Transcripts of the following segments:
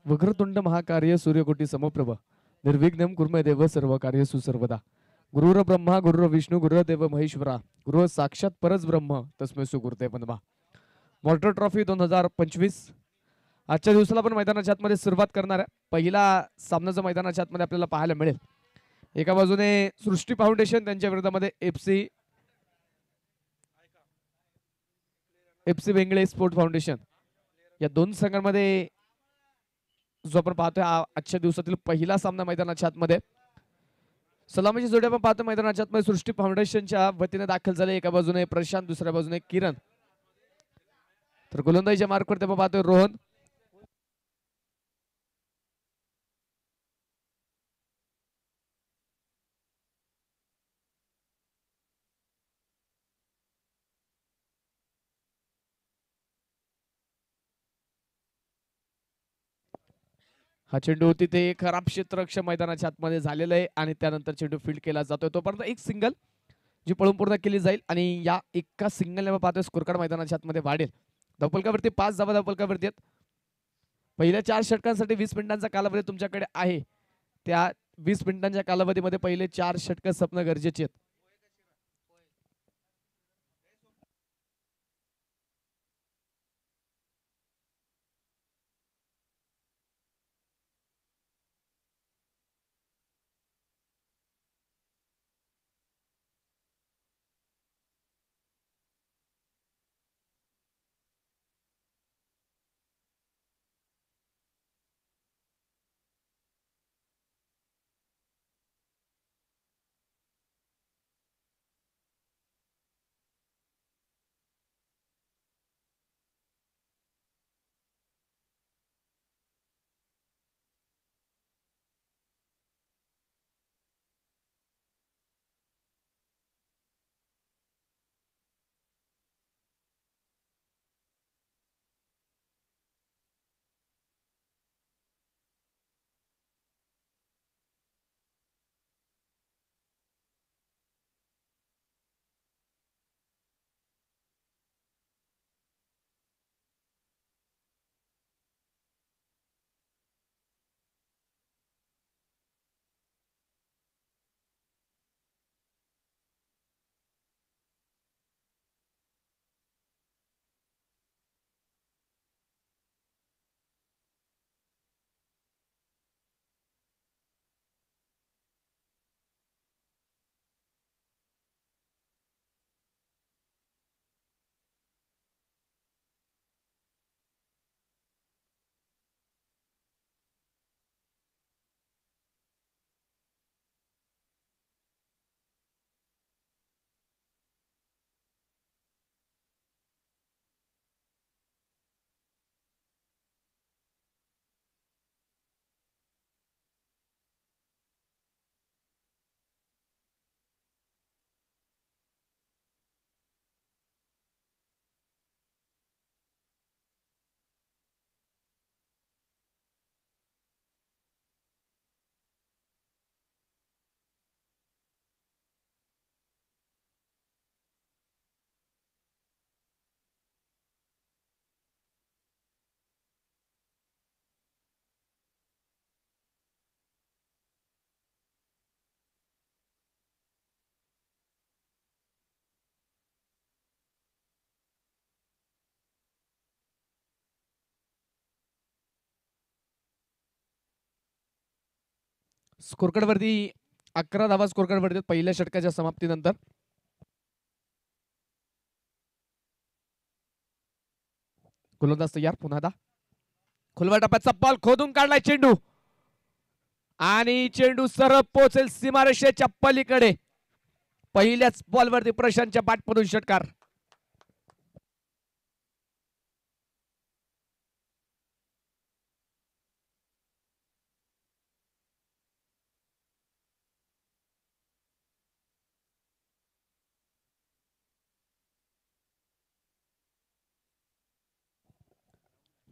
वक्रतुंड महाकार्य सूर्यकोटी समप्रभ निर्विघ्नं कुर्मे देव सर्व कार्य सुसर्वदा. गुरुर ब्रह्मा गुरुर विष्णू गुरुदेव महेश्वरा गुरु साक्षात परच ब्रह्म तस्मै सुगुरुदेव नमः. मॉर्टर ट्रॉफी 2025 आजच्या दिवसाला पण मैदानाच्या आतमध्ये सुरुवात करणार आहे. पहिला सामनाचं मैदानाच्या आतमध्ये आपल्याला पाहायला मिळेल. एका बाजूने सृष्टी फाउंडेशन त्यांच्या विरोधामध्ये एफसी बेंगळे स्पोर्ट फाउंडेशन या दोन संघांमध्ये जो आपण पाहतोय आजच्या दिवसातील पहिला सामना मैदानाच्या आतमध्ये सलामीची जोडी आपण पाहतो मैदानाच्या आतमध्ये सृष्टी फाउंडेशनच्या वतीने दाखल झाले. एका बाजूने प्रशांत दुसऱ्या बाजूने किरण तर गोलंदाजीच्या मार्कवरती आपण पाहतोय रोहन. हा चेंडू तिथे खराब क्षेत्ररक्षक मैदानाच्या आतमध्ये झालेला आहे आणि त्यानंतर चेंडू फील्ड केला जातोय. तोपर्यंत एक सिंगल जी पळून पूर्ण केली जाईल आणि या एका सिंगलने पाहतोय स्कोर कार्ड मैदानाच्या आतमध्ये वाढेल. धावफलकावरती 5 धावा धावफलकावरती आहेत. पहिल्या 4 षटकांसाठी 20 मिनिटांचा कालावधी तुमच्याकडे आहे. त्या 20 मिनिटांच्या कालावधीमध्ये पहिले 4 षटक सपणं गरजेचे आहेत. स्कोर कार्ड वरती 11 धावा स्कोर कार्ड वरती पहिल्या षटकाच्या समाप्तीनंतर. गोलंदाज तयार. पुन्हा खुलवा टप्प्याचा बॉल खोदून काढलाय चेंडू आणि चेंडू सरळ पोहोचेल सीमारेषेच्या पलीकडे. पहिल्याच बॉलवरती प्रशांतच्या बॅटमधून षटकार.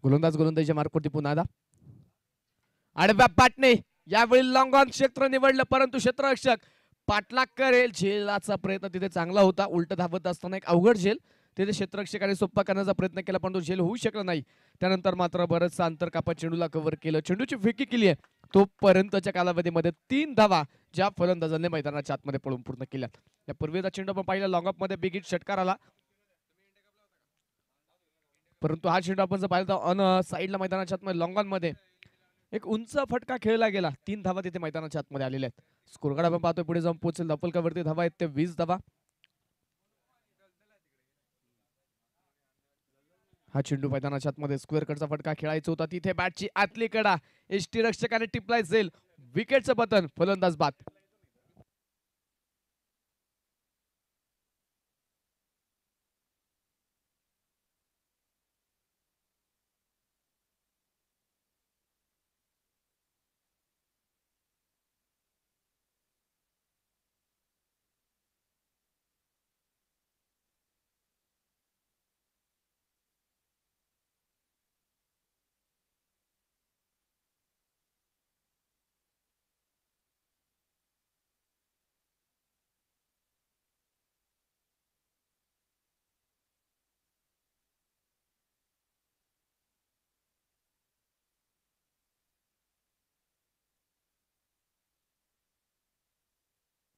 गोलंदाजीच्या मार्कवरती पुन्हा आडव्या बॅटने यावेळी लॉंग ऑन क्षेत्र निवडलं परंतु क्षेत्ररक्षक पाठलाग करेल. झेलाचा प्रयत्न तिथे चांगला होता. उलट धावत असताना एक अवघड झेल तिथे क्षेत्ररक्षकाने सोप्पा करण्याचा प्रयत्न केला पण तो झेल होऊ शकला नाही. त्यानंतर मात्र बरंचसं अंतर कापत चेंडूला कव्हर केलं. चेंडूची फेकी केली आहे तोपर्यंतच्या कालावधीमध्ये 3 धावा ज्या फलंदाजांनी मैदानाच्या आतमध्ये पळून पूर्ण केल्या. या पूर्वीचा चेंडू आपण पाहिला लॉंग ऑफ मध्ये बिग हिट षटकार आला, परंतु हा चेंडू आपण जर पाहिलं तर ऑन साईडला मैदानाच्या आतमध्ये लॉंग ऑन मध्ये एक उंच फटका खेळला गेला. 3 धावा तिथे मैदानाच्या आतमध्ये आलेल्या आहेत. स्कोर कार्ड आपण पाहतोय पुढे जाऊन पोहोचेल. धपलकावरती धावा आहेत ते 20 धावा. हा चेंडू मैदानाच्या आतमध्ये स्क्वेअर कडचा फटका खेळायचा होता. तिथे बॅटची आतली कडा एसटी रक्षकाने टिपलाय जाईल. विकेटचं पतन, फलंदाज बाद.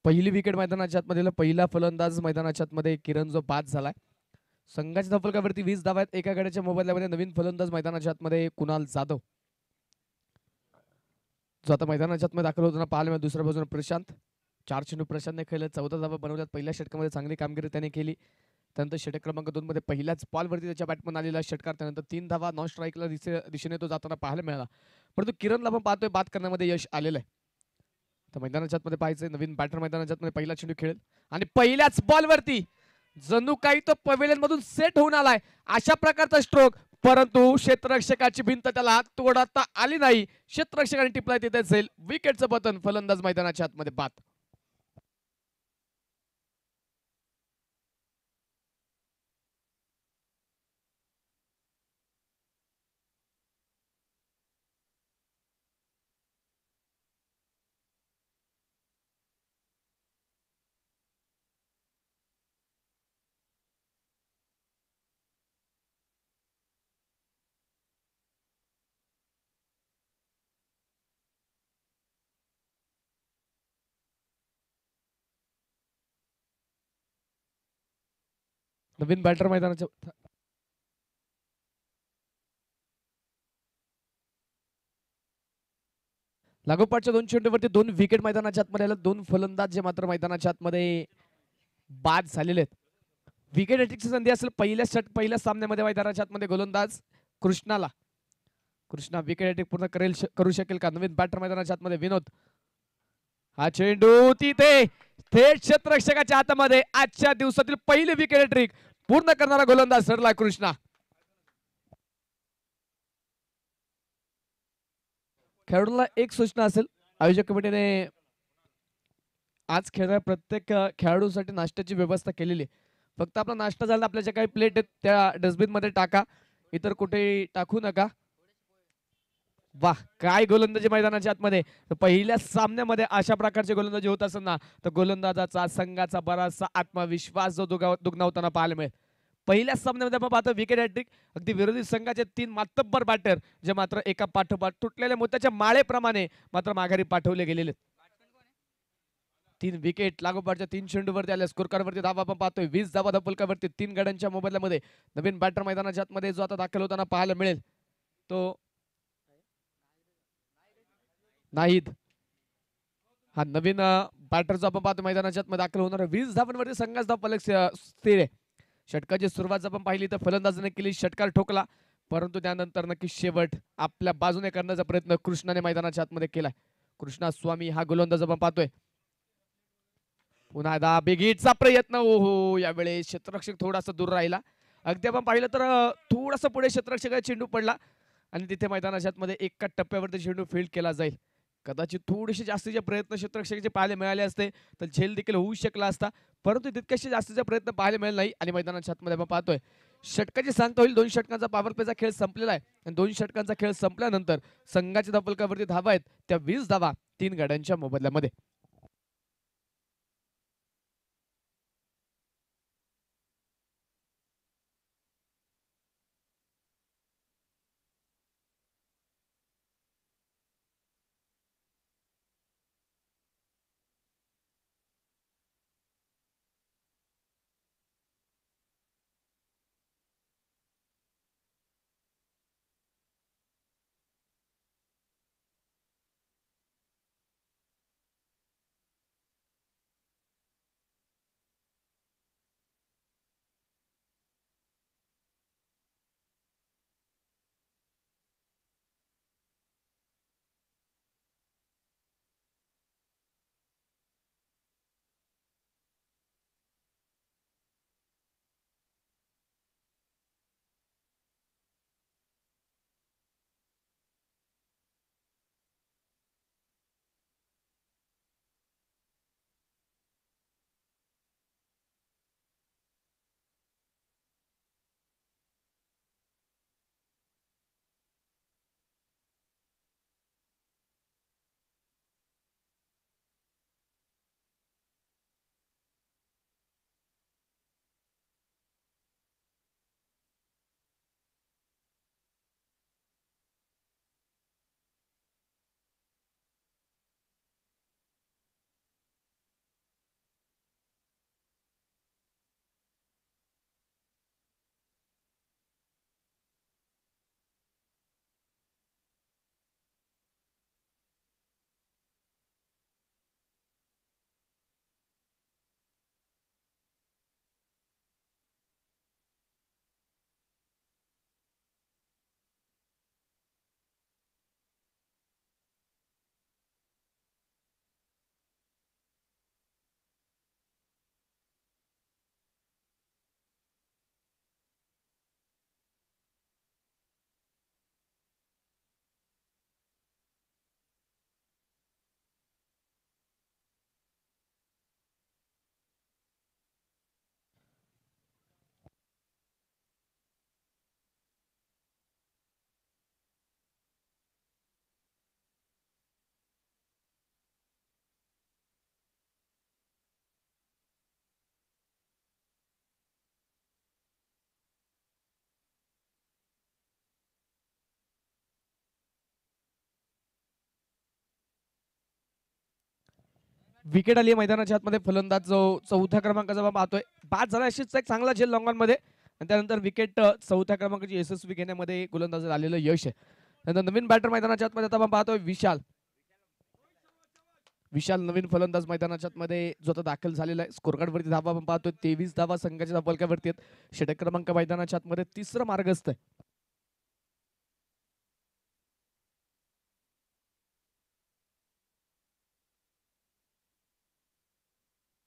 पहिली विकेट मैदानाच्या आतमध्ये, पहिला फलंदाज मैदानाच्या आतमध्ये किरण जो बाद झालाय. संघाच्या धपलकावरती 20 धावा आहेत. एका गड्याच्या मोबदल्यामध्ये नवीन फलंदाज मैदानाच्या आतमध्ये कुणाल जाधव जो आता मैदानाच्या आतमध्ये दाखल होताना पाहायला मिळाला. दुसऱ्या बाजूने प्रशांत, 4 चेंडू प्रशांतने खेळले, 14 धावा बनवल्यात. पहिल्या षटकामध्ये चांगली कामगिरी त्याने केली. त्यानंतर षटक क्रमांक 2 मध्ये पहिल्याच बॉलवरती त्याच्या बॅटमन आलेला षटकार. त्यानंतर 3 धावा नॉन स्ट्राईकला दिशेने तो जाताना पाहायला मिळाला. परंतु किरणला आपण पाहतोय बाद करण्यामध्ये यश आलेलं आहे. तर मैदानाच्या आतमध्ये पाहायचंय नवीन बॅटर मैदानाच्या आतमध्ये पहिला चेंडू खेळेल आणि पहिल्याच बॉलवरती जणू काही तो पवेलियन मधून सेट होऊन आलाय अशा प्रकारचा स्ट्रोक, परंतु क्षेत्ररक्षकाची भिंत त्याला तोडता आली नाही. क्षेत्ररक्षकाने टिपलाय तिथे जाईल. विकेटचं पतन, फलंदाज मैदानाच्या आतमध्ये बाद. नवीन बॅटर मैदानाच्या लागोपाठच्या 2 चेंडूवरती 2 विकेट मैदानाच्या आतमध्ये आल्या. 2 फलंदाज जे मात्र मैदानाच्या आतमध्ये बाद झालेले आहेत. विकेट हॅट्रिकची संधी असेल पहिल्या सामन्यामध्ये मैदानाच्या आतमध्ये गोलंदाज कृष्णा विकेट हॅट्रिक पूर्ण करू शकेल का? नवीन बॅटर मैदानाच्या आतमध्ये विनोद, हा चेंडू तिथे थेट क्षेत्ररक्षकाच्या हातामध्ये. आजच्या दिवसातील पहिली विकेट हॅट्रिक पूर्ण करणारा गोलंदाज ठरला कृष्णा. खेळाडूला एक सूचना असेल, आयोजक कमिटीने आज खेळणाऱ्या प्रत्येक खेळाडूसाठी नाश्त्याची व्यवस्था केलेली आहे. फक्त आपला नाश्ता झाला, आपल्या ज्या काही प्लेट आहेत त्या डस्टबिन मध्ये टाका, इतर कुठेही टाकू नका. वाह, काय गोलंदाजी मैदानाच्या आतमध्ये. पहिल्या सामन्यामध्ये अशा प्रकारचे गोलंदाजी होत असताना तर गोलंदाजाचा संघाचा बराचसा आत्मविश्वास जो दुगनावताना पाहायला मिळेल. पहिल्या सामन्यामध्ये आपण पाहतो विकेट हॅट्रिक. अगदी विरोधी संघाचे 3 मातब्बर बॅटर जे मात्र एका पाठोपाठ तुटलेल्या मोत्याच्या माळेप्रमाणे मात्र माघारी पाठवले गेलेले. 3 विकेट लागोपाठच्या 3 चेंडूवरती आल्या. स्कोरकारवरती धावा आपण पाहतोय 20 धावा धपलकावरती 3 गड्यांच्या मोबदल्यामध्ये. नवीन बॅटर मैदानाच्या आतमध्ये जो आता दाखल होताना पाहायला मिळेल तो नाहीत. हा नवीन बॅटर जो आपण पाहतो मैदानाच्या आतमध्ये दाखल होणार. 20 धावांवरती संघाचा धाव फलक स्थिर आहे. षटकाची सुरुवात आपण पाहिली तर फलंदाजाने केली, षटकार ठोकला, परंतु त्यानंतर नक्की शेवट आपल्या बाजूने करण्याचा प्रयत्न कृष्णाने मैदानाच्या आतमध्ये केलाय. कृष्णा स्वामी हा गोलंदाज आपण पाहतोय. पुन्हा एकदा बिग हिटचा प्रयत्न. ओहो, यावेळेस क्षेत्ररक्षक थोडासा दूर राहिला. अगदी आपण पाहिलं तर थोडासा पुढे क्षेत्ररक्षकाचा चेंडू पडला आणि तिथे मैदानाच्या आतमध्ये एका टप्प्यावरती चेंडू फील्ड केला जाईल. कदाचित थोडेसे जास्तीचे प्रयत्न क्षेत्ररक्षकाचे पाहायला मिळाले असते तर झेल देखील होऊ शकला असता, परंतु तितकेसे जास्तीचे प्रयत्न पाहायला मिळाले नाही. आणि मैदानाच्या आतमध्ये आपण पाहतोय षटकाची सांगता होईल. 2 षटकांचा पॉवर प्लेचा खेळ संपलेला आहे आणि 2 षटकांचा खेळ संपल्यानंतर संघाच्या धपलकावरती धावा आहेत त्या 20 धावा 3 गड्यांच्या मोबदल्यामध्ये. विकेट आली मैदानाच्या आतमध्ये. फलंदाज जो चौथ्या क्रमांकाचा आपण पाहतोय, बाद झाला अशीच एक चांगला झेल लॉंग मध्ये आणि त्यानंतर विकेट चौथ्या क्रमांकाची यशस्वी घेण्यामध्ये गोलंदाज आलेलं यश आहे. त्यानंतर नवीन बॅटर मैदानाच्या आतमध्ये आता आपण पाहतोय विशाल. विशाल नवीन फलंदाज मैदानाच्या आतमध्ये जो आता दाखल झालेला आहे. स्कोर कार्ड वरती धावा आपण पाहतोय 23 धावा संघाच्या धावफलकावरती आहेत. षटक क्रमांक मैदानाच्या आतमध्ये तिसरं मार्गस्थ आहे.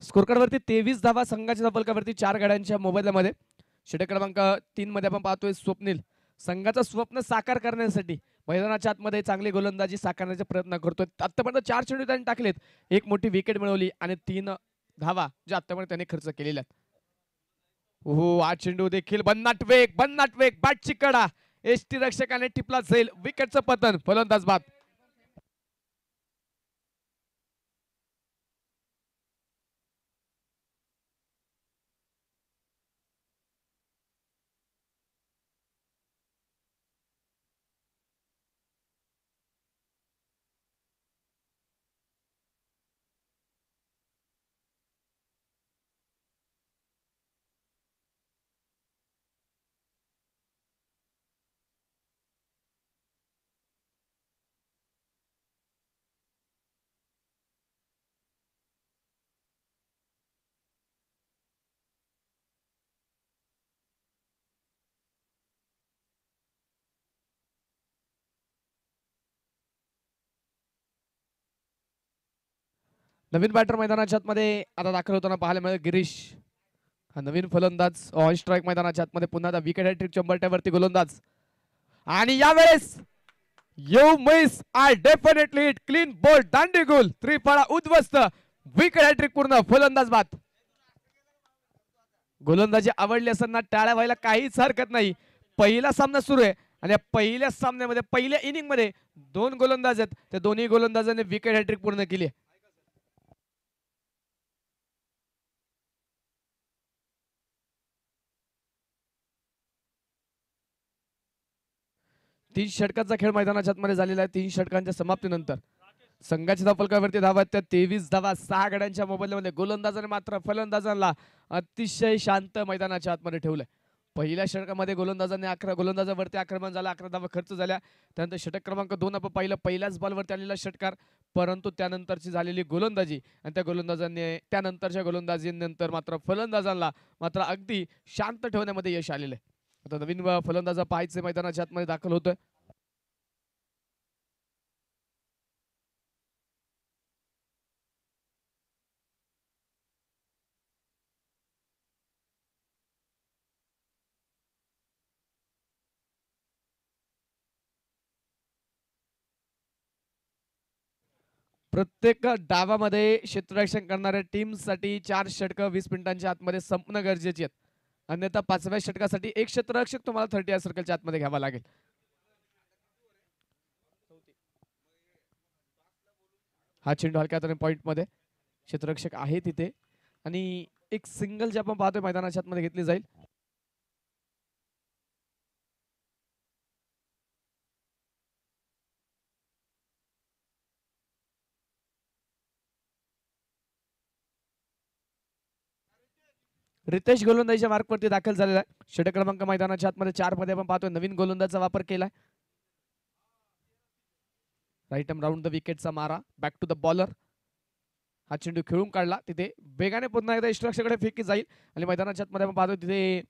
स्कोर कार्ड वरती 23 धावा संघाच्या धावफलकावरती 4 गाड्यांच्या मोबदल्यामध्ये. षटक क्रमांक 3 मध्ये आपण पाहतोय स्वप्नील संघाचं स्वप्न साकार करण्यासाठी मैदानाच्या आतमध्ये चांगली गोलंदाजी साकारण्याचा प्रयत्न करतोय. आतापर्यंत 4 चेंडू त्यांनी टाकलेत, एक मोठी विकेट मिळवली आणि 3 धावा जे आतापर्यंत त्यांनी खर्च केलेल्या आहेत. हो, हा चेंडू देखील भन्नाट वेग बॅटची कडा, एसटी रक्षकाने टिपला जाईल, विकेटचं पतन, फलंदाज बाद. नवीन बॅटर मैदानाच्या आतमध्ये आता दाखल होताना पाहायला मिळेल गिरीश. हा नवीन फलंदाज ऑन स्ट्राईक मैदानाच्या आतमध्ये पुन्हा विकेट हॅट्रिक चंबरट्यावरती गोलंदाज. आणि यावेळेस you miss I definitely hit clean bowled दांडी गोल, त्रिफळा उद्ध्वस्त, विकेट हॅट्रिक पूर्ण, फलंदाज बाद. गोलंदाजी आवडली असताना टाळ्या व्हायला काहीच हरकत नाही. पहिला सामना सुरू आहे आणि या पहिल्या सामन्यामध्ये पहिल्या इनिंग मध्ये 2 गोलंदाज आहेत, त्या दोन्ही गोलंदाजांनी विकेट हॅट्रिक पूर्ण केली. 3 षटकांचा खेळ मैदानाच्या आतमध्ये झालेला आहे. 3 षटकांच्या समाप्तीनंतर संघाच्या धावफलकावरती धावा त्या 23 धावा 6 गड्यांच्या मोबदल्यामध्ये. गोलंदाजाने मात्र फलंदाजांना अतिशय शांत मैदानाच्या आतमध्ये ठेवलंय. पहिल्या षटकामध्ये गोलंदाजांनी 11 गोलंदाजावरती आक्रमण झालं, 11 धावा खर्च झाल्या. त्यानंतर षटक क्रमांक 2 आपण पाहिलं, पहिल्याच बॉलवरती आलेला षटकार, परंतु त्यानंतरची झालेली गोलंदाजी आणि त्या गोलंदाजांनी त्यानंतरच्या गोलंदाजीनंतर मात्र फलंदाजांना मात्र अगदी शांत ठेवण्यामध्ये यश आलेलं आहे. आता नवीन फलंदाजा पाहायचे मैदानाच्या आतमध्ये दाखल होतोय. प्रत्येक डावामध्ये क्षेत्ररक्षण करणाऱ्या टीमसाठी 4 षटकं 20 मिनिटांच्या आतमध्ये संपणं गरजेची आहेत. अन्यथा 5व्या षटकासाठी एक क्षेत्ररक्षक तुम्हाला 30 सर्कलच्या आतमध्ये घ्यावा लागेल. हा चेंडू हलक्या हाताने पॉइंट मध्ये, क्षेत्ररक्षक आहे तिथे आणि एक सिंगल जे आपण पाहतोय मैदानाच्या आतमध्ये घेतली जाईल. रितेश गोलंदाजीच्या मार्कवरती दाखल झालेला आहे. षटक क्रमांक मैदानाच्या आतमध्ये 4 मध्ये आपण पाहतोय नवीन गोलंदाजचा वापर केलाय. राईट आर्म राऊंड द विकेटचा मारा, बॅक टू द बॉलर. हा चेंडू खेळून काढला, तिथे वेगाने पुन्हा एकदा यष्टीरक्षकाकडे फेकी जाईल आणि मैदानाच्या आतमध्ये आपण पाहतोय तिथे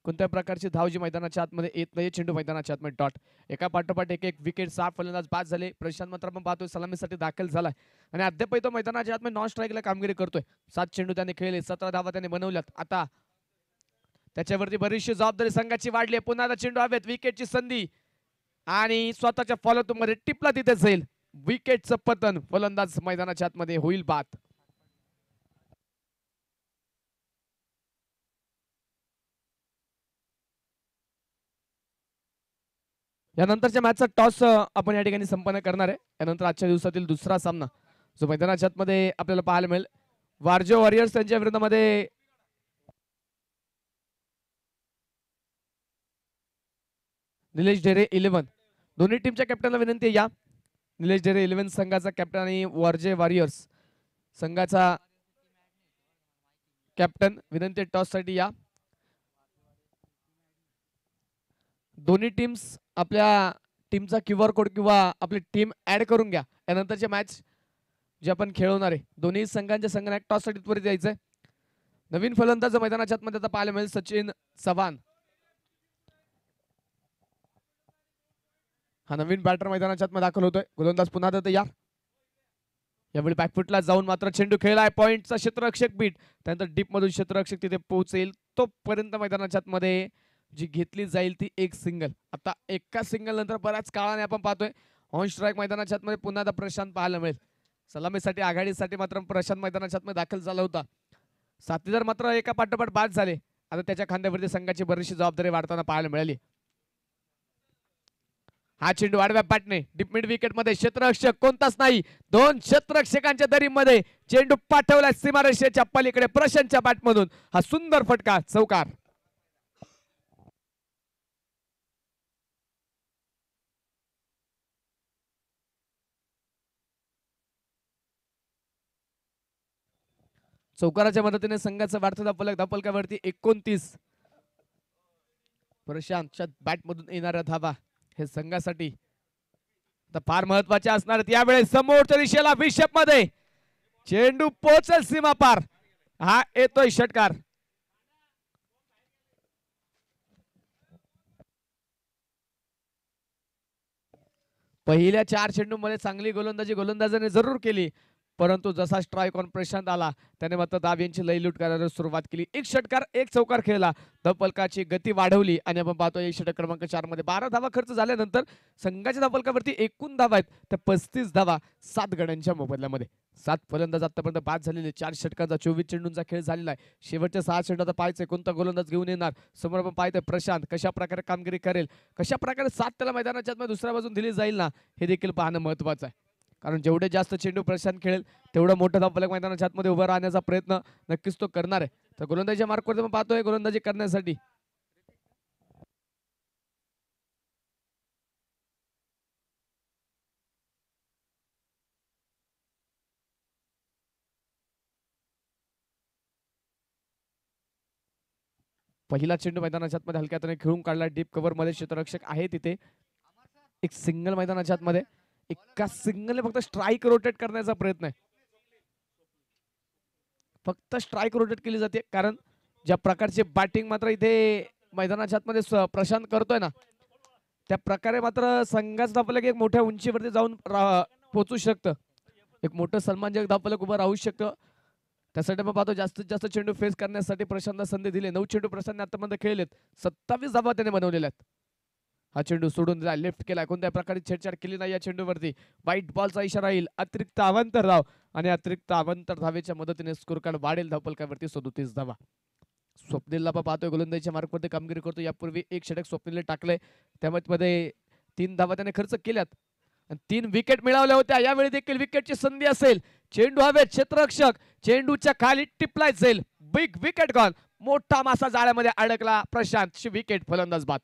कोणत्या प्रकारची धाव जी मैदानाच्या आतमध्ये येत नाही. चेंडू मैदानाच्या आतमध्ये डॉट, एका पाठोपाठ एक विकेट, 6 फलंदाज बाद झाले. प्रशांत मात्र आपण पाहतोय सलामीसाठी दाखल झालाय आणि अद्याप तो मैदानाच्या आतमध्ये नॉन स्ट्राईकला कामगिरी करतोय. 7 चेंडू त्याने खेळले, 17 धावा त्याने बनवल्यात. आता त्याच्यावरती बरीचशी जबाबदारी संघाची वाढली आहे. पुन्हा चेंडू हवेत, विकेटची संधी आणि स्वतःच्या फॉलोअप मध्ये टिपला तिथे जाईल, विकेटचं पतन, फलंदाज मैदानाच्या आतमध्ये होईल बाद. यानंतरच्या मॅचचा टॉस आपण या ठिकाणी संपन्न करणार आहे. यानंतर आजच्या दिवसातील दुसरा सामना जो मैदानाच्या आतमध्ये आपल्याला पाहायला मिळेल, वारजे वॉरियर्स त्यांच्या विरोधामध्ये निलेश ढेरे 11. दोन्ही टीमच्या कॅप्टनला विनंती आहे या. निलेश ढेरे 11 संघाचा कॅप्टन आणि वारजे वॉरियर्स संघाचा कॅप्टन विनंती टॉस साठी या. दोन्ही टीम्स आपल्या टीमचा क्यूआर कोड किंवा आपली टीम ऍड करून घ्या. यानंतरचे मॅच जे आपण खेळवणार आहे दोन्ही संघांच्या संघांना टॉस साठी त्वरित यायचंय. नवीन फलंदाज मैदानाच्या आतमध्ये आता पाहायला मिळेल सचिन चव्हाण. हा नवीन बॅटर मैदानाच्या आतमध्ये दाखल होतोय. गोलंदाज पुन्हा तयार. यावेळी बॅकफुटला जाऊन मात्र चेंडू खेळलाय. पॉइंटचा क्षेत्ररक्षक बीट त्यानंतर डीप मधून क्षेत्ररक्षक तिथे पोहोचेल. तोपर्यंत मैदानाच्या आतमध्ये जी घेतली जाईल ती एक सिंगल. आता एका सिंगल नंतर बऱ्याच काळाने आपण पाहतोय ऑन स्ट्राईक मैदानाच्या आतमध्ये पुन्हा आता प्रशांत पाहायला मिळेल. सलामीसाठी आघाडीसाठी मात्र प्रशांत मैदानाच्या आतमध्ये दाखल झाला होता. साथीदार मात्र एका पाठोपाठ बाद झाले. आता त्याच्या खांद्यावरती संघाची बरीचशी जबाबदारी वाढताना पाहायला मिळाली. हा चेंडू आडव्या पाटणे डीप मिड विकेट मध्ये क्षेत्ररक्षक कोणताच नाही. दोन क्षेत्ररक्षकांच्या दरीमध्ये चेंडू पाठवला सीमारेषेच्या पलीकडे प्रशांतच्या बॅटमधून. हा सुंदर फटका चौकार. चौकाराच्या मदतीने संघाचा वाढता धावफलक धावफलकावरती 29. प्रशांतच्या बॅट मधून येणाऱ्या धावा हे संघासाठी फार महत्वाचे असणार आहेत. यावेळेस समोरच्या दिशेला विशेप मध्ये चेंडू पोहोचेल सीमा पार. हा येतोय षटकार. पहिल्या 4 चेंडूमध्ये चांगली गोलंदाजाने जरूर केली परंतु जसा स्ट्राईक ऑन प्रशांत आला त्याने मात्र दाब यांची लयलूट करायला सुरुवात केली. एक षटकार एक चौकार खेळला. धावफलकाची गती वाढवली आणि आपण पाहतोय षटक क्रमांक 4 मध्ये 12 धावा खर्च झाल्यानंतर संघाच्या धावफलकावरती एकूण धावा आहेत त्या 35 धावा 7 गड्यांच्या मोबदल्यामध्ये. 7 फलंदाज आतापर्यंत बाद झालेले. 4 षटकांचा 24 चेंडूंचा खेळ झालेला आहे. शेवटच्या 6 चेंडू आता पाहायचे कोणता गोलंदाज घेऊन येणार. समोर आपण पाहतोय प्रशांत कशा प्रकारे कामगिरी करेल, कशा प्रकारे साथ त्याला मैदानाच्या आतमध्ये दुसऱ्या बाजून दिली जाईल ना हे देखील पाहणं महत्वाचं आहे. कारण जेवढे जास्त चेंडू प्रशांत खेळेल तेवढं मोठं धावफलक मैदानाच्या आतमध्ये उभं राहण्याचा प्रयत्न नक्कीच तो करणार आहे. तर गोलंदाजीच्या मार्कवरती आपण पाहतोय गोलंदाजी करण्यासाठी पहिला चेंडू मैदानाच्या आतमध्ये हलक्या हाताने खेळून काढला. डीप कव्हर मध्ये क्षेत्ररक्षक आहे तिथे. एक सिंगल मैदानाच्या आतमध्ये एका सिंगलने फक्त स्ट्राईक रोटेट करण्याचा प्रयत्न आहे. फक्त स्ट्राईक रोटेट केली जाते कारण ज्या प्रकारची बॅटिंग मात्र इथे मैदानाच्या आतमध्ये प्रशांत करतोय ना त्या प्रकारे मात्र संघाचं धावफलक एक मोठ्या उंचीवरती जाऊन पोहोचू शकतं. एक मोठं सन्मानजनक धावफलक उभं राहू शकतं. त्यासाठी आपण पाहतो जास्तीत जास्त चेंडू फेस करण्यासाठी प्रशांतला संधी दिली. 9 चेंडू प्रशांतने आतापर्यंत खेळलेत. 27 धावा त्याने बनवलेल्या आहेत. हा चेंडू सोडून दिला. लेफ्ट केला. कोणत्या प्रकारे छेडछाड केली नाही या चेंडूवरती. वाईट बॉलचा इशारा येईल. अतिरिक्त अवांतर धाव आणि अतिरिक्त अवांतर धावेच्या मदतीने स्कोर कार्ड वाढेल धावफलकावरती 37 धावा. स्वप्नीलला आपण पाहतोय गोलंदाजीच्या मार्कवरती कामगिरी करतो. यापूर्वी एक षटक स्वप्नीलने टाकलंय त्यामध्ये 3 धावा त्याने खर्च केल्यात आणि 3 विकेट मिळवल्या होत्या. यावेळी देखील विकेटची संधी असेल. चेंडू हवेत क्षेत्ररक्षक चेंडूच्या खाली टिपलाय जाईल. Big wicket gone. मोठा मासा जाळ्यामध्ये अडकला. प्रशांतची विकेट. फलंदाज बाद.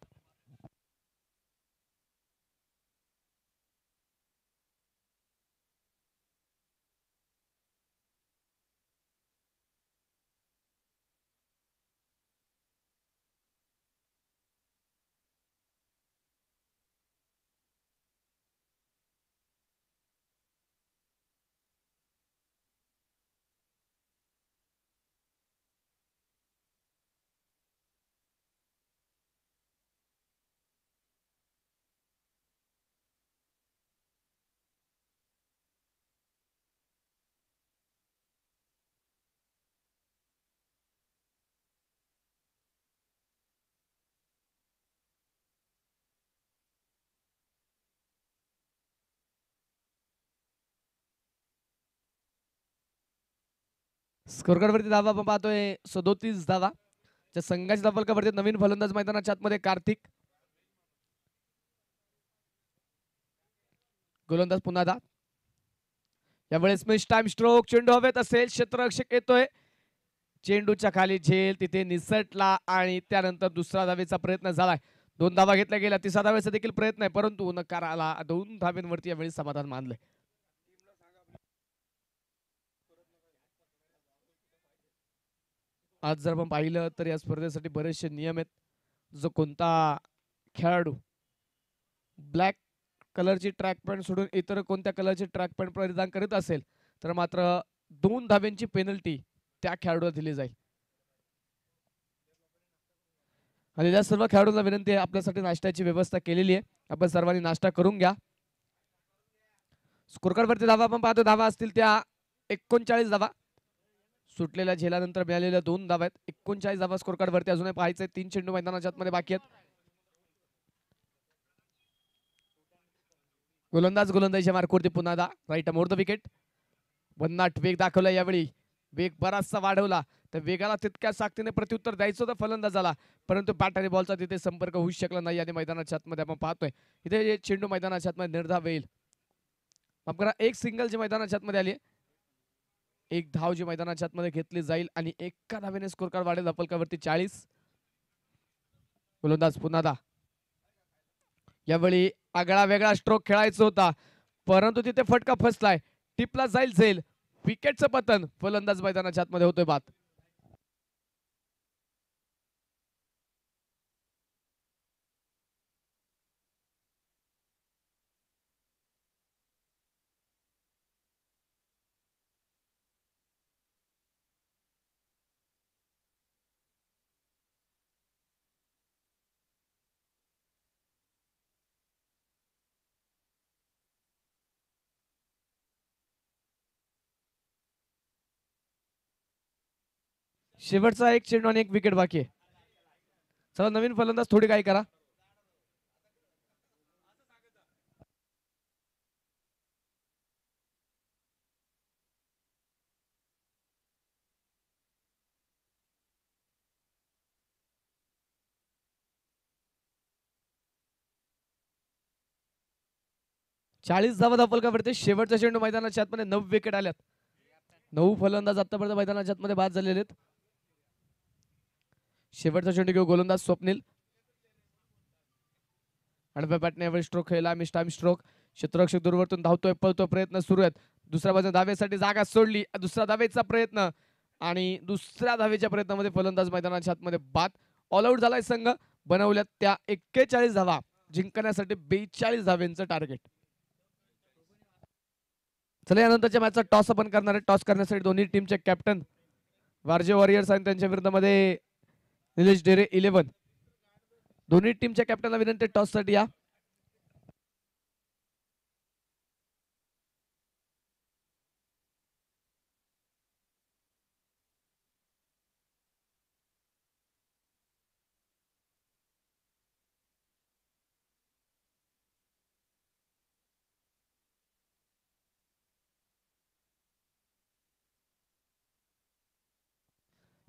स्कोरकार्डवरती धावा आपण पाहतोय 37 धावा. त्या संघाच्या धावफलकावरती नवीन फलंदाज मैदानाच्या आतमध्ये कार्तिक. गोलंदाज पुन्हा दा. यावेळेस मिस टाइम स्ट्रोक. चेंडू हवेत असेल. क्षेत्ररक्षक येतोय. चेंडूच्या खाली झेल तिथे निसटला आणि त्यानंतर दुसरा धावेचा प्रयत्न झालाय. 2 धावा घेतल्या गेल्या. तिसरा धावेचा देखील प्रयत्न आहे परंतु नकार आला. 2 धाव्यांवरती यावेळी समाधान मानलंय. आज जर आपण पाहिलं तर या स्पर्धेसाठी बरेचसे नियम आहेत. जो कोणता खेळाडू ब्लॅक कलरची ट्रॅक पॅन्ट सोडून इतर कोणत्या कलरची ट्रॅक पॅन्ट परिधान करीत असेल तर मात्र 2 धाब्यांची पेनल्टी त्या खेळाडूला दिली जाईल. आणि या सर्व खेळाडूंना विनंती आहे, आपल्यासाठी नाश्त्याची व्यवस्था केलेली आहे, आपण सर्वांनी नाश्ता करून घ्या. स्कोरकार्डवरती धावा आपण पाहतो, धावा असतील त्या 39 धावा. सुटलेल्या झेलानंतर मिळालेल्या 2 धावा आहेत. 39 धावा स्कोरकार्डवरती अजूनही पाहायचे. 3 चेंडू मैदानाच्या आतमध्ये बाकी आहेत. गोलंदाजीच्या मार्कवरती पुन्हा राईट मोर द विकेट. भन्नाट वेग दाखवला यावेळी, वेग बराचसा वाढवला. तर वेगाला तितक्या साक्तीने प्रत्युत्तर द्यायचं होतं फलंदाजाला, परंतु बॅट आणि बॉलचा तिथे संपर्क होऊ शकला नाही आणि मैदानाच्या आतमध्ये आपण पाहतोय इथे चेंडू मैदानाच्या आतमध्ये निर्धाव येईल. करा एक सिंगल जे मैदानाच्या आतमध्ये आली, एक धाव जी मैदानाच्या आतमध्ये घेतली जाईल आणि एका धावेने स्कोर कार्ड वाढेल फलकावरती 40. गोलंदाज पुन्हा यावेळी आगळा वेगळा स्ट्रोक खेळायचा होता, परंतु तिथे फटका फसलाय. टिपला जाईल झेल, विकेटचं पतन, फलंदाज मैदानाच्या आतमध्ये होतोय बाद. शेवटचा एक चेंडू आणि एक विकेट बाकी आहे. चला नवीन फलंदाज थोडी काय करा. चाळीस धावा फलकावरती शेवटचा चेंडू मैदानाच्या आतमध्ये 9 विकेट आल्यात. 9 फलंदाज आतापर्यंत मैदानाच्या आतमध्ये बाद झालेले आहेत. शेवटचा चेंडू घेऊ गोलंदाज स्वप्नील. आडव्या बॅटने यावेळी स्ट्रोक खेळला, टाइम स्ट्रोक. क्षेत्ररक्षक दूरवरतून धावतोय, पळतोय, प्रयत्न सुरू आहेत. दुसऱ्या बाजूने धावेसाठी जागा सोडली, दुसरा धावेचा प्रयत्न आणि दुसऱ्या धावेच्या प्रयत्नामध्ये फलंदाज मैदानाच्या आतमध्ये बाद. ऑल आउट झालाय संघ. बनवल्यात त्या 41 धावा, जिंकण्यासाठी 42 धाव्यांचं टार्गेट. चला यानंतरच्या मॅचचा टॉस आपण करणार आहे. टॉस करण्यासाठी दोन्ही टीमचे कॅप्टन वारजे वॉरियर्स आणि त्यांच्या विरुद्धमध्ये निलेश डेरे 11. दोन्ही टीमच्या कॅप्टनला विनंती टॉस साठी या.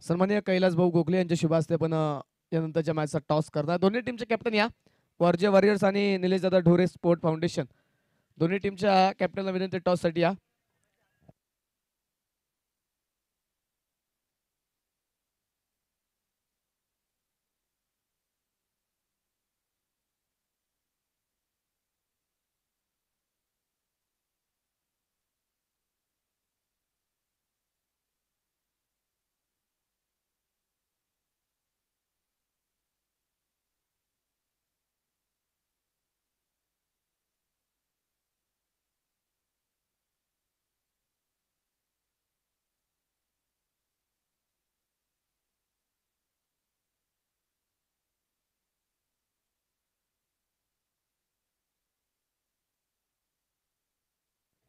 सन्माननीय कैलास भाऊ गोखले यांच्या शुभ हस्ते पण यानंतरच्या मॅचचा टॉस करणार. दोन्ही टीमचे कॅप्टन या. वर्जे वॉरियर्स आणि निलेश दादा ढोरे स्पोर्ट फाउंडेशन दोन्ही टीमच्या कॅप्टनला विनंती टॉस साठी या.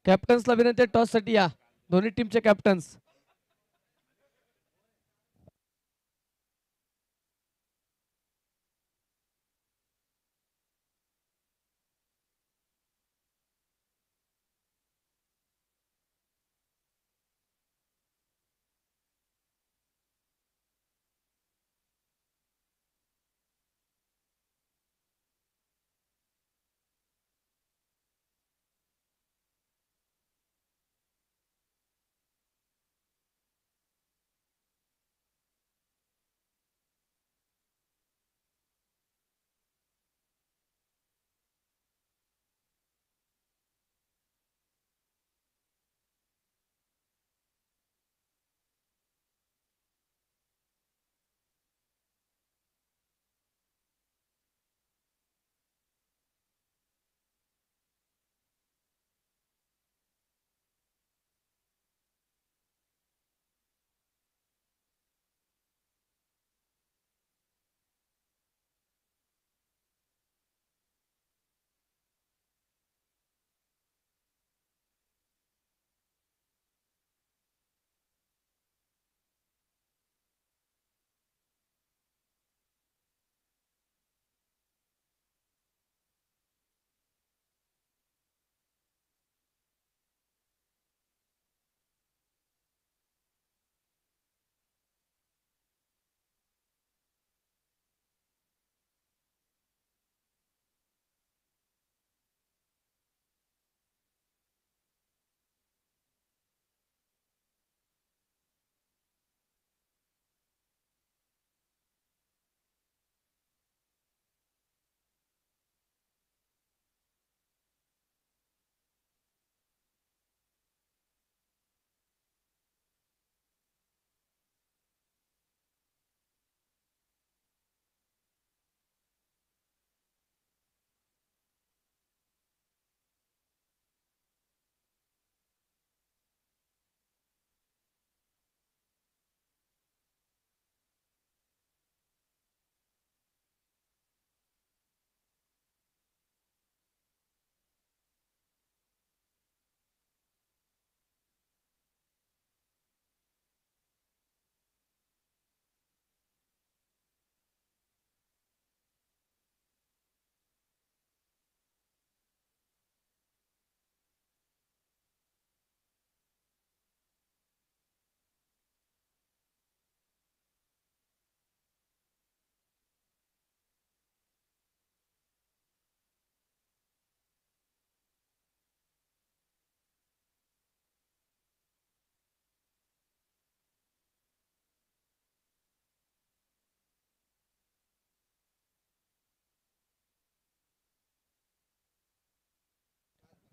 कॅप्टन्सला विनंती टॉस साठी या. दोन्ही टीमचे कॅप्टन्स.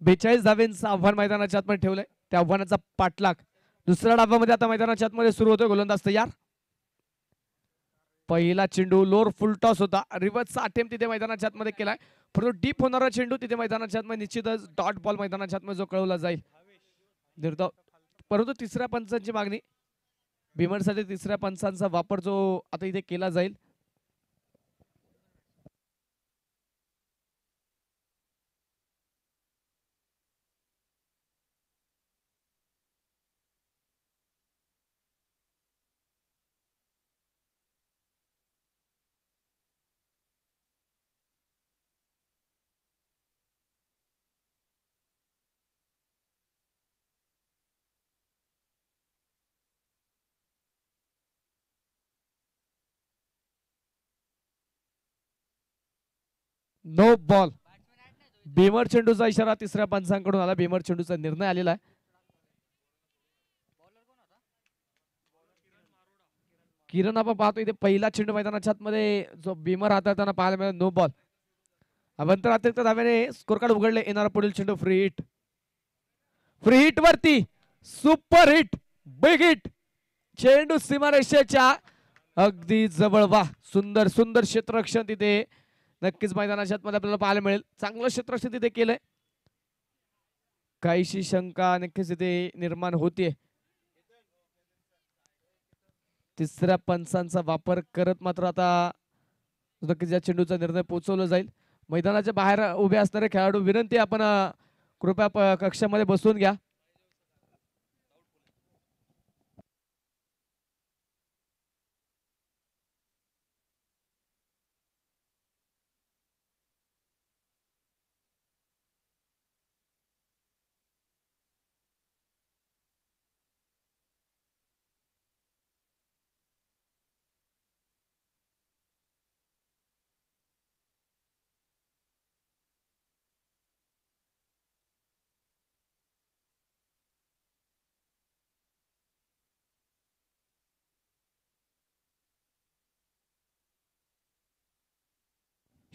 42 धावेंचं आव्हान मैदानाच्या आतमध्ये ठेवलंय. त्या आव्हानाचा पाठलाग दुसऱ्या डावामध्ये आता मैदानाच्या आतमध्ये सुरू होतोय. गोलंदाज तयार. पहिला चेंडू लोअर फुल टॉस होता. रिव्हर्सचा अटेम्प्ट तिथे मैदानाच्या आतमध्ये केलाय. परंतु डीप होणारा चेंडू तिथे मैदानाच्या आतमध्ये निश्चितच डॉट बॉल मैदानाच्या आतमध्ये जो कळवला जाईल निर्धाव. परंतु तिसऱ्या पंचांची मागणी भीमरसाठी तिसऱ्या पंचांचा वापर जो आता इथे केला जाईल. No ball. भीमर चेंडूचा इशारा तिसऱ्या पंचांकडून आला. भीमर चेंडूचा निर्णय आलेला आहे. किरण आपण पाहतो इथे पहिला चेंडू मैदानाच्या आतमध्ये जो भीमर हाताळताना पाहायला मिळाला. No ball. अवंतर अतिरिक्त धाव्याने स्कोर कार्ड उघडले. येणारा पुढील चेंडू फ्री हिट. फ्री हिट वरती सुपर हिट बिग हिट. चेंडू सीमारेषेच्या अगदी जवळ. वा सुंदर सुंदर क्षेत्ररक्षण तिथे नक्कीच मैदानाच्या आतमध्ये आपल्याला पाहायला मिळेल. चांगलं क्षेत्ररक्षण तिथे केलंय. काहीशी शंका नक्कीच तिथे निर्माण होतीये. तिसऱ्या पंचांचा वापर करत मात्र आता नक्कीच या चेंडूचा निर्णय पोहोचवला जाईल. मैदानाच्या बाहेर उभे असणारे खेळाडू विनंती आपण कृपया कक्षामध्ये बसून घ्या.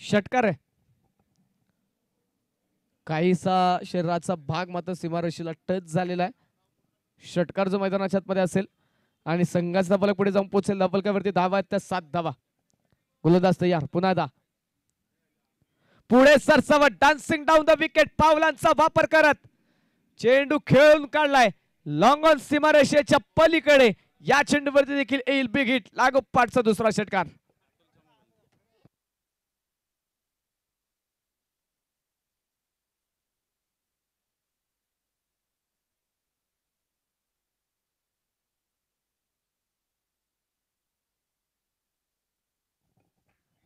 षटकार आहे. काहीसा शरीराचा भाग मात्र सीमारेषेला टच झालेला आहे. षटकार जो मैदानाच्या आतमध्ये असेल आणि संघाचा फलक पुढे जाऊन पोहोचेल. धावफलकावरती धावा आहेत त्या 7 धावा. गोलंदाज तयार. पुन्हा दा पुढे सरसवट डान्सिंग डाऊन द विकेट. पावलांचा वापर करत चेंडू खेळून काढलाय लॉंग ऑन सीमारेषेच्या पलीकडे. या चेंडूवरती देखील येईल बिग हिट. लागोपाठचा दुसरा षटकार.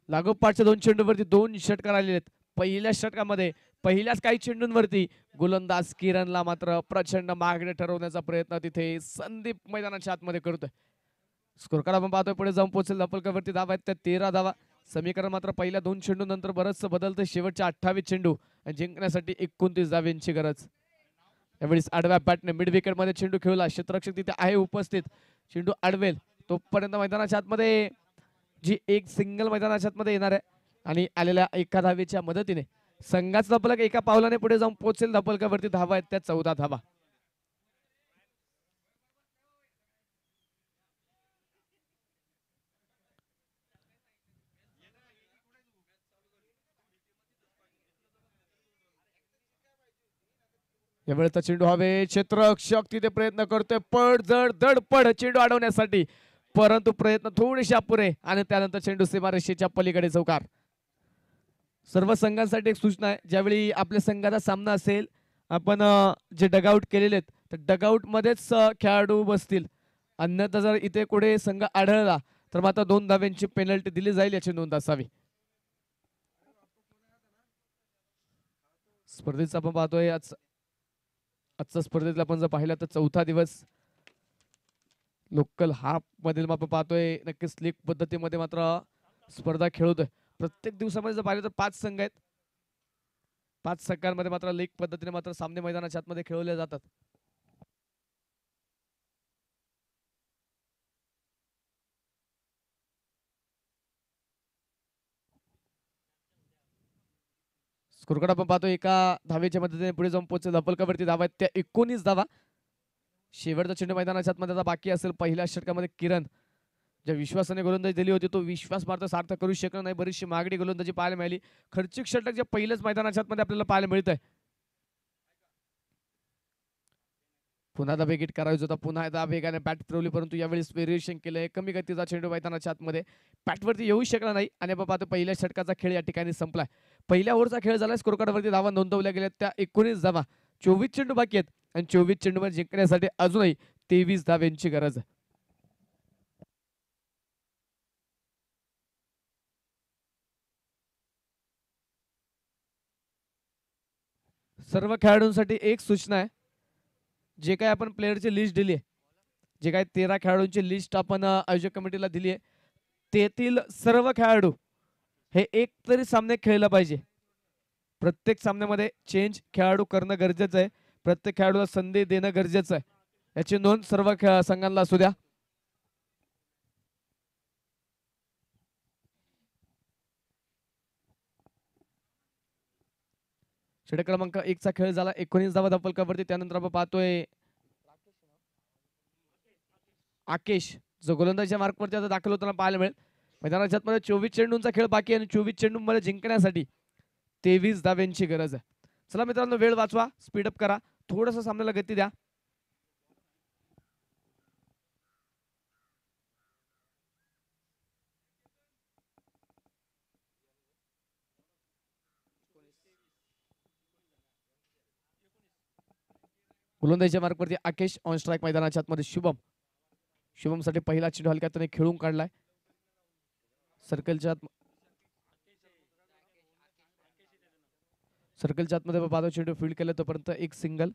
लागोपाठच्या 2 चेंडूवरती 2 षटकार आलेले आहेत. पहिल्या षटकामध्ये पहिल्याच काही चेंडूंवरती गोलंदाज किरणला मात्र प्रचंड मागणे ठरवण्याचा प्रयत्न तिथे संदीप मैदानाच्या आतमध्ये करतोय. स्कोर कार्ड आपण पाहतोय पुढे जाऊन पोहोचेल. धावफलकावरती धावा आहेत त्या 13 धावा. समीकरण मात्र पहिल्या 2 चेंडूनंतर बरंच बदलतं. शेवटच्या 28 चेंडू जिंकण्यासाठी 29 धाव्यांची गरज. यावेळी आडव्या बॅटने मिड विकेट मध्ये चेंडू खेळला. क्षेत्ररक्षक तिथे आहे उपस्थित. चेंडू अडवेल तोपर्यंत मैदानाच्या आतमध्ये जी एक सिंगल मैदानाच्या आतमध्ये येणार आहे आणि आलेल्या एका धावेच्या मदतीने संघाचा धावफलक एका पावलाने पुढे जाऊन पोहोचेल. धावफलकावरती धावा आहेत त्या 14 धावा. यावेळेचा चेंडू हवे. क्षेत्ररक्षक तिथे प्रयत्न करतोय पड जड धड पड चेंडू अडवण्यासाठी, परंतु प्रयत्न थोडेसे अपुरे आणि त्यानंतर चेंडू सीमारेषेच्या पलीकडे चौकार. सर्व संघांसाठी एक सूचना आहे, ज्यावेळी आपल्या संघाचा सामना असेल आपण जे डगआउट केलेले आहेत तर डगआउट मध्येच खेळाडू बसतील. अन्यथा जर इथे कुठे संघ आढळला तर मात्र 2 धाव्यांची पेनल्टी दिली जाईल याची नोंद असावी. स्पर्धेचा आपण पाहतोय आजच्या स्पर्धेतला आपण जर पाहिलं तर चौथा दिवस लोकल हाफ मधील आपण पाहतोय नक्कीच लीग पद्धतीमध्ये मात्र स्पर्धा खेळतोय. प्रत्येक दिवसामध्ये जर पाहिलं तर 5 संघ आहेत. 5 संघांमध्ये मात्र लीग पद्धतीने मात्र सामने मैदानाच्या आतमध्ये खेळवले जातात. स्कोरकार्ड आपण पाहतो एका धावेच्या मदतीने पुढे जाऊन पोहोचेल धपलकावरती धावा आहेत त्या 19 धावा. शेवटचा चेंडू मैदानाच्या आतमध्ये बाकी असेल. पहिल्या षटकामध्ये किरण ज्या विश्वासाने गोलंदाजी दिली होती तो विश्वास मात्र सार्थ करू शकला नाही. बरीचशी मागणी गोलंदाजी पाहायला मिळाली. खर्चिक षटक जे पहिलेच मैदानाच्या आतमध्ये आपल्याला पाहायला मिळत आहे. पुन्हा एकदा बेगीट करायचं होता. पुन्हा एकदा वेगाने बॅट फिरवली परंतु यावेळेस व्हेरिएशन केलंय. कमी गतीचा चेंडू मैदानाच्या आतमध्ये बॅटवरती येऊ शकला नाही आणि आपण पाहतो पहिल्या षटकाचा खेळ या ठिकाणी संपलाय. पहिल्या ओव्हरचा खेळ झाला. स्कोरकार्डवरती धावा नोंदवल्या गेल्या त्या 19 धावा. 24 चेंडू बाकी आहेत आणि 24 चेंडूमध्ये जिंकण्यासाठी अजूनही 23 धाव्यांची गरज आहे. सर्व खेळाडूंसाठी एक सूचना आहे. जे काय आपण प्लेअरची लिस्ट दिली आहे, जे काय 13 खेळाडूंची लिस्ट आपण आयोजक कमिटीला दिली आहे, तेथील सर्व खेळाडू हे एक तरी सामने खेळला पाहिजे. प्रत्येक सामन्यामध्ये चेंज खेळाडू करणं गरजेचं आहे. प्रत्येक खेळाडूला संधी देणं गरजेचं आहे. याची नोंद सर्व संघांना असू द्या. षटक क्रमांक 1 चा खेळ झाला. 19 धावा धपलकावरती. त्यानंतर आपण पाहतोय आकेश जो गोलंदाजीच्या मार्कवरती आता दाखल होताना पाहायला मिळेल. मैदानाच्या आतमध्ये 24 चेंडूंचा खेळ बाकी आहे आणि 24 चेंडूंमध्ये जिंकण्यासाठी 23 धाव्यांची गरज आहे. चला मित्रांनो वेळ वाचवा, स्पीडअप करा, थोडंसं सामन्याला गती द्या. गोलंदाजीच्या मार्कवरती आकेश ऑन स्ट्राईक. मैदानाच्या आतमध्ये शुभम साठी पहिला चेंडू हलक्या त्याने खेळून काढलाय. सर्कलच्या आतमध्ये पाहतो चेंडू फील्ड केला तोपर्यंत एक सिंगल.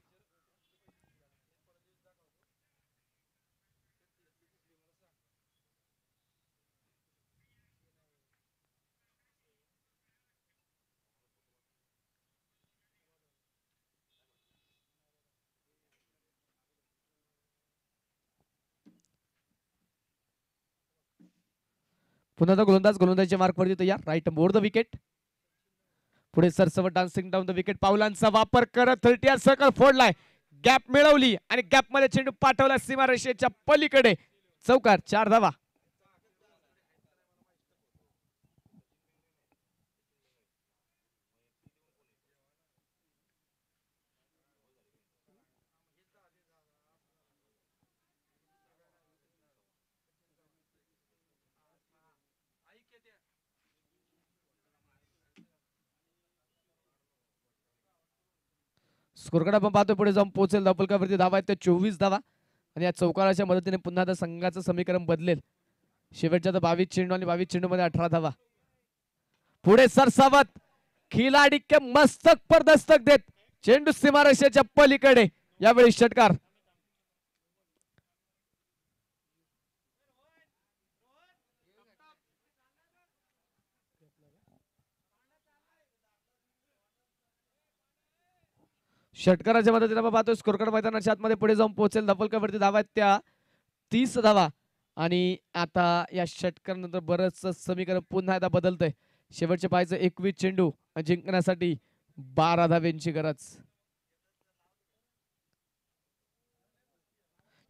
पुन्हा गोलंदाजीच्या मार्कवरती तयार. Right board the wicket. पुढे सरसवट डान्सिंग डाऊन द विकेट. पावलांचा वापर करत 30 सर्कल फोडलाय. गॅप मिळवली आणि गॅप मध्ये चेंडू पाठवला सीमारेषेच्या पलीकडे. चौकार. 4 धावा. स्कोरकार्ड आपण पाहतो पुढे जाऊन पोहोचेल धपलकावरती धावा आहेत त्या 24 धावा आणि या चौकाराच्या मदतीने पुन्हा त्या संघाचं समीकरण बदलेल. शेवटच्या 22 चेंडू आणि 22 चेंडू मध्ये 18 धावा. पुढे सरसावत खिलाडी के मस्तक पर दस्तक देत चेंडू सीमारेषेच्या पलीकडे. यावेळी षटकार. षटकाराच्या मदतीने आपण पाहतो स्कोरकार्ड मैदानाच्या आतमध्ये पुढे जाऊन पोहोचेल. धपलकावरती धावा आहेत त्या 30 धावा आणि आता या षटकारानंतर बरंच समीकरण पुन्हा एकदा बदलतंय. शेवटचे पाहायचं 21 चेंडू जिंकण्यासाठी 12 धाव्यांची गरज.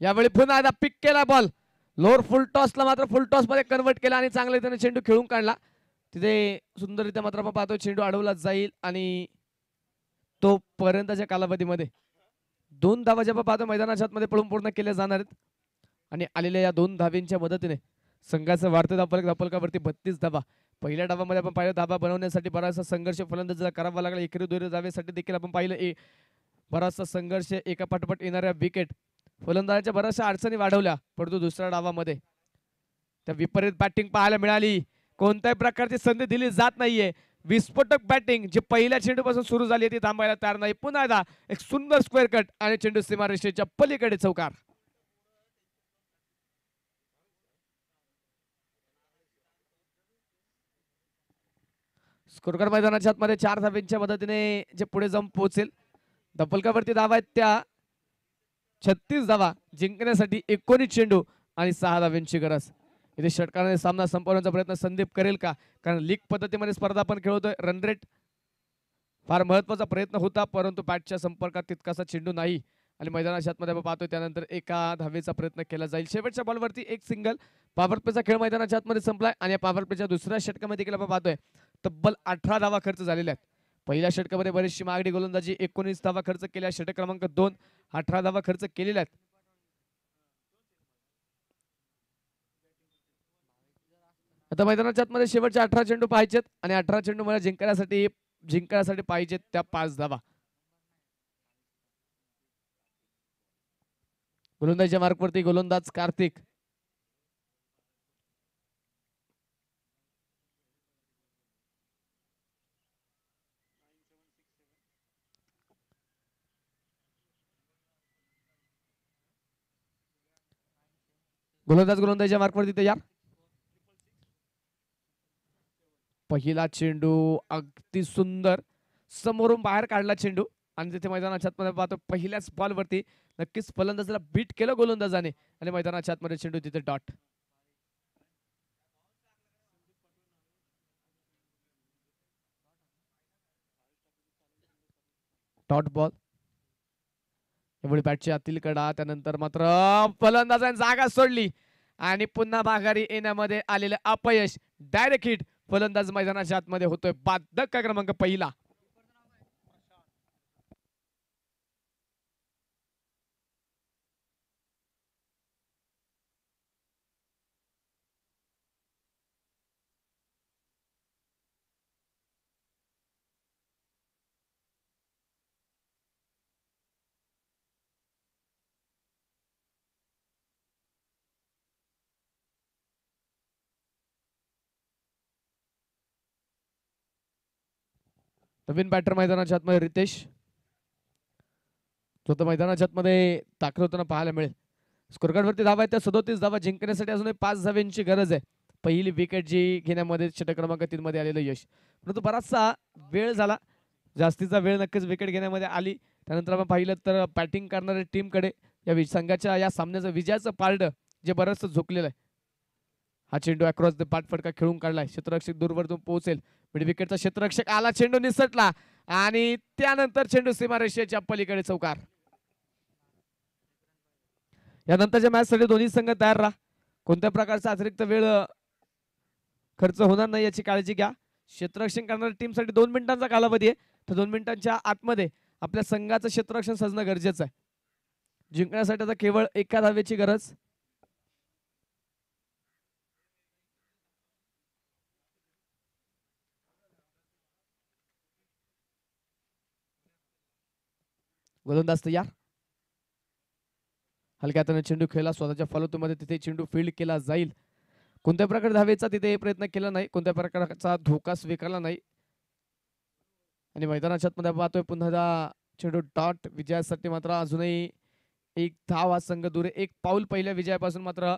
यावेळी पुन्हा एकदा पिक केला बॉल. लोअर फुल टॉसला मात्र फुल टॉस मध्ये कन्वर्ट केला आणि चांगले त्याने चेंडू खेळून काढला. तिथे सुंदररित्या मात्र आपण पाहतो चेंडू अडवला जाईल आणि तो पर्यंतच्या कालावधीमध्ये 2 धावा जेव्हा पाहतो मैदानाच्या आतमध्ये पळून पूर्ण केल्या जाणार आहेत आणि आलेल्या या 2 धाव्यांच्या मदतीने संघाचं वाढतं धपलकावरती 32 धावा. पहिल्या डावामध्ये आपण पाहिलं धावा बनवण्यासाठी बराचसा संघर्ष फलंदाजीला करावा लागला. एकेरी दोरी धावेसाठी देखील आपण पाहिलं बराचसा संघर्ष, एका पाठोपाठ येणाऱ्या विकेट, फलंदाजाच्या बऱ्याचशा अडचणी वाढवल्या. परंतु दुसऱ्या डावामध्ये त्या विपरीत बॅटिंग पाहायला मिळाली. कोणत्याही प्रकारची संधी दिली जात नाहीये. विस्फोटक बॅटिंग जी पहिल्या चेंडूपासून सुरू झाली ती थांबायला तयार नाही. पुन्हा एकदा एक सुंदर स्क्वेअर कट आणि चेंडू सीमारेषेच्या पलीकडे चौकार. स्कोरकार्ड मैदानाच्या आतमध्ये 4 धाव्यांच्या मदतीने जे पुढे जाऊन पोहोचेल. धपलकावरती धावा आहेत त्या 36 धावा. जिंकण्यासाठी 19 चेंडू आणि 6 धाव्यांची गरज. इथे षटकाराने सामना संपवण्याचा प्रयत्न संदीप करेल का? कारण लीग पद्धतीमध्ये स्पर्धा आपण खेळतोय. रन रेट फार महत्वाचा प्रयत्न होता, परंतु बॅटच्या संपर्कात तितकासा चेंडू नाही आणि मैदानाच्या आतमध्ये आपण पाहतोय त्यानंतर एका धावेचा प्रयत्न केला जाईल. शेवटच्या बॉलवरती एक सिंगल. पॉवर प्लेचा खेळ मैदानाच्या आतमध्ये संपलाय आणि या पॉवर प्लेच्या दुसऱ्या षटकामध्ये देखील आपण पाहतोय तब्बल 18 धावा खर्च झालेल्या आहेत. पहिल्या षटकामध्ये बरीचशी महागडी गोलंदाजी 19 धावा खर्च केल्या. षटक क्रमांक 2 18 धावा खर्च केलेल्या आहेत. आता मैदानाच्या आतमध्ये शेवटचे 18 चेंडू पाहिजेत आणि 18 चेंडू मला जिंकण्यासाठी पाहिजेत त्या 5 धावा. गोलंदाजीच्या मार्कवरती गोलंदाज कार्तिक. गोलंदाजीच्या मार्कवरती तयार. पहिला चेंडू अगदी सुंदर समोरून बाहेर काढला चेंडू आणि तिथे मैदानाच्या आतमध्ये पाहतो पहिल्याच बॉलवरती नक्कीच फलंदाजाला बीट केलं गोलंदाजाने आणि मैदानाच्या आतमध्ये चेंडू तिथे डॉट. Dot ball. एवढी बॅटची आतील कडा. त्यानंतर मात्र फलंदाजाने जागा सोडली आणि पुन्हा माघारी येण्यामध्ये आलेलं अपयश. Direct hit. फलंदाज मैदानाच्या आतमध्ये होतोय. बाद धक्का क्रमांक पहिला. नवीन बॅटर मैदानाच्या आतमध्ये रितेश. तो तर मैदानाच्या आतमध्ये दाखल होताना पाहायला मिळेल. स्कोरकार्ड वरती धावा आहेत 37 धावा जिंकण्यासाठी अजूनही 5 धाव्यांची गरज आहे. पहिली विकेट जी घेण्यामध्ये षटक क्रमांक 3 मध्ये आलेलं यश. परंतु बराचसा वेळ झाला. जास्तीचा वेळ नक्कीच विकेट घेण्यामध्ये आली. त्यानंतर आपण पाहिलं तर बॅटिंग करणाऱ्या टीमकडे या संघाच्या या सामन्याचं विजयाचं पारड जे बरंचसं झुकलेलं आहे. हा चेंडू अक्रॉस द पाठ फटका खेळून काढलाय. क्षेत्ररक्षक दूरवरतून पोहोचेल. मिड विकेटचा क्षेत्ररक्षक आला. चेंडू निसटला आणि त्यानंतर चेंडू सीमारेषेच्या पलीकडे चौकार. यानंतरच्या मॅच साठी दोन्ही संघ तयार राहा. कोणत्या प्रकारचा अतिरिक्त वेळ खर्च होणार नाही याची काळजी घ्या. क्षेत्ररक्षण करणाऱ्या टीम साठी 2 मिनिटांचा कालावधी आहे. तर 2 मिनिटांच्या आतमध्ये आपल्या संघाचं क्षेत्ररक्षण सजणं गरजेचं आहे. जिंकण्यासाठी आता केवळ एका धावेची गरज. गोलंदाज तयार. हलक्या हाताने चेंडू खेळला स्वतःच्या फॉलोमध्ये. तिथे चेंडू फील्ड केला जाईल. कोणत्या प्रकारे धावेचा तिथे प्रयत्न केला नाही. कोणत्या प्रकारचा धोका स्वीकारला नाही आणि मैदानाच्या आतमध्ये पाहतोय पुन्हा चेंडू डॉट. विजयासाठी मात्र अजूनही एक धाव हा संघ दूर आहे. एक पाऊल पहिल्या विजयापासून मात्र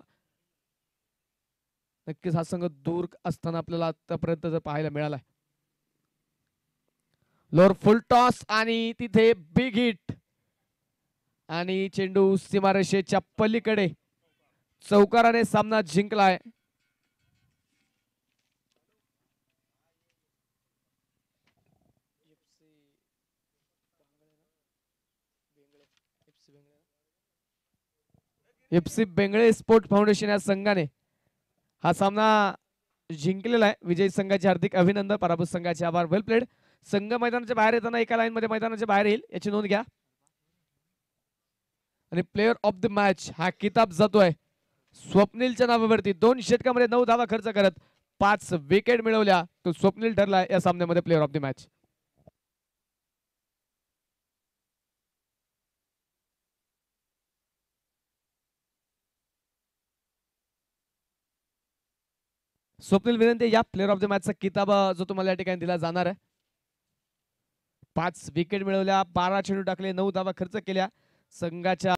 नक्कीच हा संघ दूर असताना आपल्याला आतापर्यंत जर पाहायला मिळाला. लोअर फुल टॉस आणि तिथे बिग हिट आणि चेंडू सीमारेषेच्या पलीकडे चौकाराने सामना जिंकलाय. एफसी बेंगळे स्पोर्ट फाउंडेशन या संघाने हा सामना जिंकलेला आहे. विजयी संघाचे हार्दिक अभिनंदन. पराभूत संघाचे आभार. वेल प्लेड. संघ मैदानाच्या बाहेर येताना एका लाईन मध्ये मैदानाच्या बाहेर येईल याची नोंद घ्या. आणि प्लेयर ऑफ द मॅच हा किताब जातोय स्वप्नीलच्या नावावरती. 2 षटकामध्ये 9 धावा खर्च करत 5 विकेट मिळवल्या. तो स्वप्नील ठरला या सामन्यामध्ये player of the match. Swapnil विनंती या प्लेयर ऑफ द मॅचचा किताब जो तुम्हाला या ठिकाणी दिला जाणार आहे. 5 विकेट मिळवल्या. 12 चेंडू टाकले. 9 धावा खर्च केल्या. संघाच्या